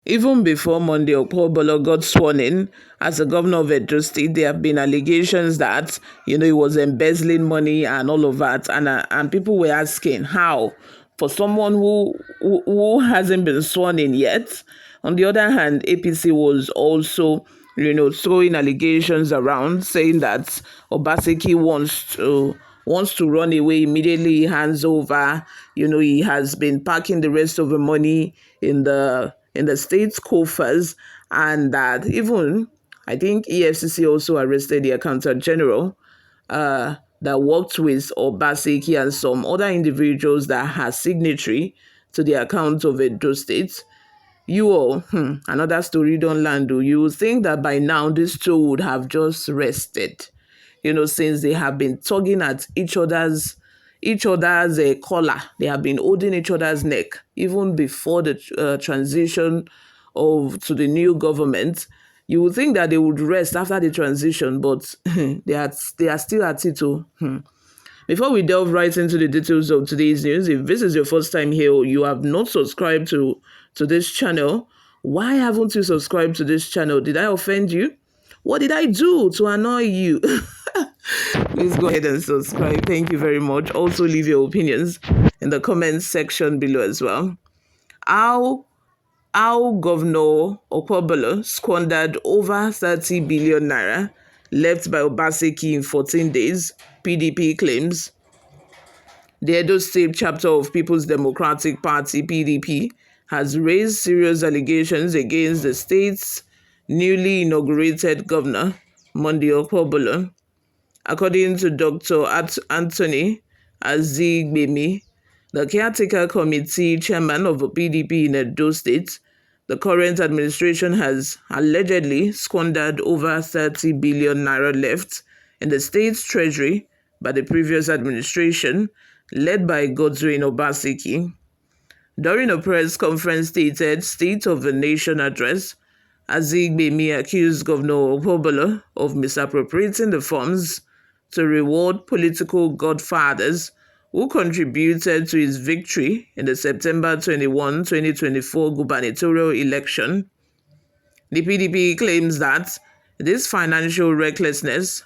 Even before Monday, Okpebholo got sworn in as the governor of Edo State, there have been allegations that, he was embezzling money and all of that. And people were asking how, for someone who hasn't been sworn in yet. On the other hand, APC was also, throwing allegations around, saying that Obaseki wants to run away immediately. He hands over. He has been parking the rest of the money in the state's coffers, and that even I think EFCC also arrested the accountant general that worked with Obaseki and some other individuals that had signatory to the account of Edo State. You all, another story don't land. You would think that by now these two would have just rested, since they have been tugging at each other's collar. They have been holding each other's neck even before the transition to the new government. You would think that they would rest after the transition, but they are still at it. Before we delve right into the details of today's news, if this is your first time here or you have not subscribed to this channel, why haven't you subscribed to this channel? Did I offend you? What did I do to annoy you? Please go ahead and subscribe. Thank you very much. Also, leave your opinions in the comments section below as well. How Governor Okpebholo squandered over 30 billion naira left by Obaseki in 14 days, PDP claims. The Edo State chapter of People's Democratic Party, PDP, has raised serious allegations against the state's newly inaugurated governor, Monday Okpebholo. According to Dr. Anthony Azigbemi, the caretaker committee chairman of the PDP in Edo State, the current administration has allegedly squandered over 30 billion naira left in the state's treasury by the previous administration, led by Godwin Obaseki. During a press conference stated State of the Nation address, Azigbemi accused Governor Okpebholo of misappropriating the funds to reward political godfathers who contributed to his victory in the September 21, 2024 gubernatorial election. The PDP claims that this financial recklessness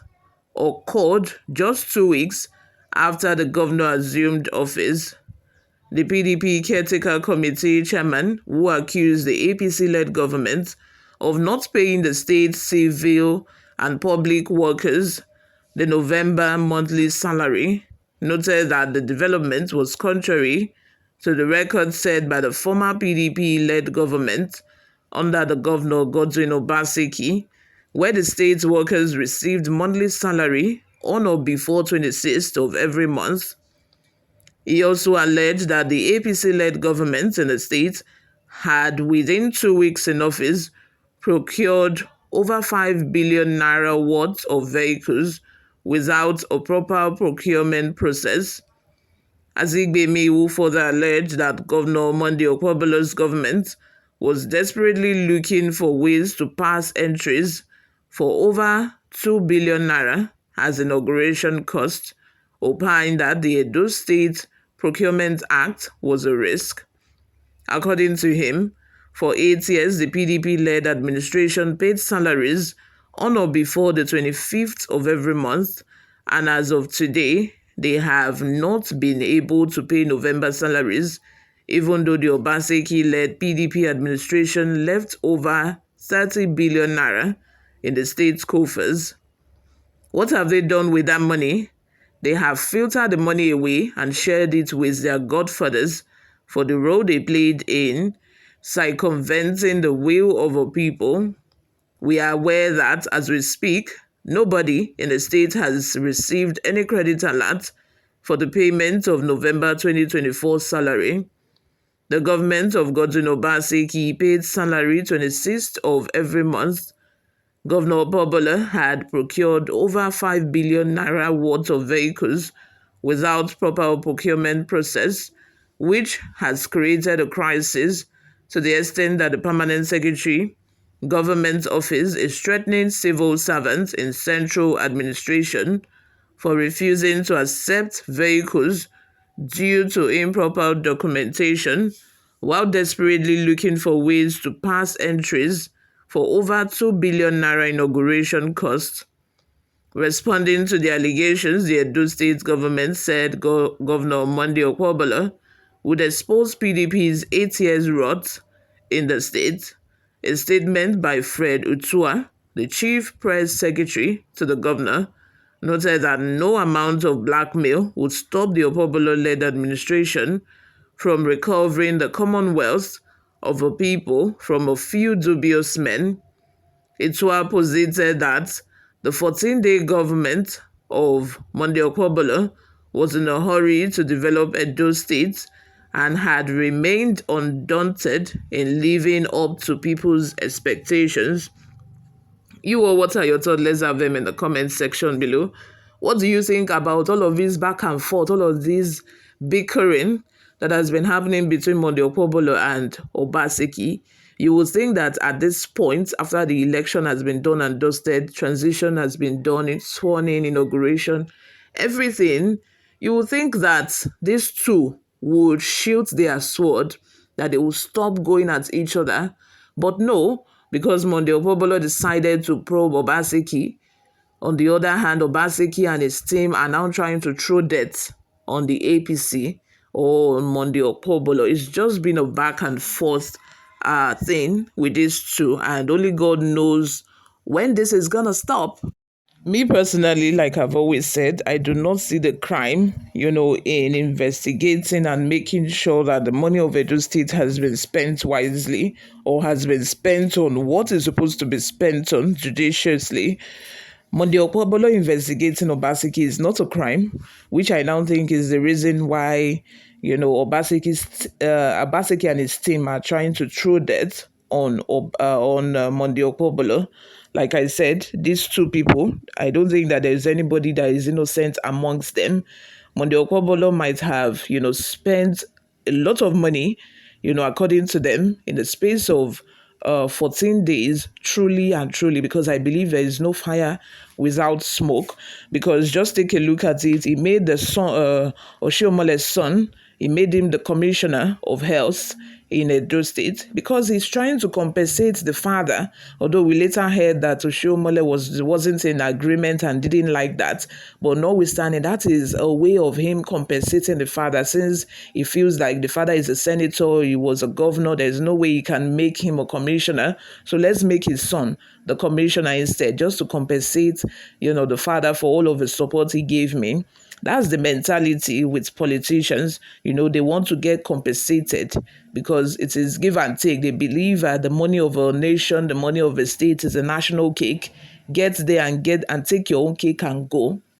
occurred just 2 weeks after the governor assumed office. The PDP caretaker committee chairman, who accused the APC-led government of not paying the state's civil and public workers the November monthly salary, noted that the development was contrary to the record set by the former PDP-led government under the governor Godwin Obaseki, where the state's workers received monthly salary on or before 26th of every month. He also alleged that the APC-led government in the state had, within 2 weeks in office, procured over 5 billion naira worth of vehicles without a proper procurement process. Azigbemi, who further alleged that Governor Monday Okpebholo's government was desperately looking for ways to pass entries for over 2 billion naira as inauguration cost, opined that the Edo State Procurement Act was a risk. According to him, for 8 years, the PDP-led administration paid salaries on or before the 25th of every month, and as of today, they have not been able to pay November salaries, even though the Obaseki-led PDP administration left over 30 billion naira in the state's coffers. What have they done with that money? They have filtered the money away and shared it with their godfathers for the role they played in circumventing the will of a people. We are aware that, as we speak, nobody in the state has received any credit alert for the payment of November 2024 salary. The government of Godwin Obaseki paid salary 26th of every month. Governor Okpebholo had procured over 5 billion naira worth of vehicles without proper procurement process, which has created a crisis to the extent that the permanent secretary government office is threatening civil servants in central administration for refusing to accept vehicles due to improper documentation while desperately looking for ways to pass entries for over 2 billion naira inauguration costs. Responding to the allegations, the Edo State government said Governor Monday Okpebholo would expose PDP's 8 years rot in the state. A statement by Fred Utua, the chief press secretary to the governor, noted that no amount of blackmail would stop the Okpebholo-led administration from recovering the commonwealth of a people from a few dubious men. Itua posited that the 14-day government of Monday Okpebholo was in a hurry to develop Edo State and had remained undaunted in living up to people's expectations. What are your thoughts? Let's have them in the comment section below. What do you think about all of this back and forth, all of this bickering that has been happening between Monday Okpebholo and Obaseki? You would think that at this point, after the election has been done and dusted, transition has been done, sworn in, inauguration, everything, you would think that these two would shield their sword, that they will stop going at each other. But no, because Monday Okpebholo decided to probe Obaseki. On the other hand, Obaseki and his team are now trying to throw dirt on the APC or on Monday Okpebholo. It's just been a back and forth thing with these two, and only God knows when this is gonna stop. Me personally, like I've always said, I do not see the crime, in investigating and making sure that the money of Edo State has been spent wisely or has been spent on what is supposed to be spent on judiciously. Monday Okpebholo investigating Obaseki is not a crime, which I now think is the reason why, Obaseki and his team are trying to throw dirt on Monday Okpebholo. Like I said, these two people, I don't think that there's anybody that is innocent amongst them. Monday Okpebholo might have, spent a lot of money, according to them, in the space of 14 days, truly and truly, because I believe there is no fire without smoke. Because just take a look at it, he made the son, Oshiomhole's son, he made him the commissioner of health in Edo State because he's trying to compensate the father, although we later heard that Oshiomhole wasn't in agreement and didn't like that. But notwithstanding, that is a way of him compensating the father, since he feels like the father is a senator, he was a governor, there's no way he can make him a commissioner. So let's make his son the commissioner instead, just to compensate, the father for all of the support he gave me. That's the mentality with politicians. They want to get compensated because it is give and take. They believe that the money of a nation, the money of a state is a national cake. Get there and take your own cake and go.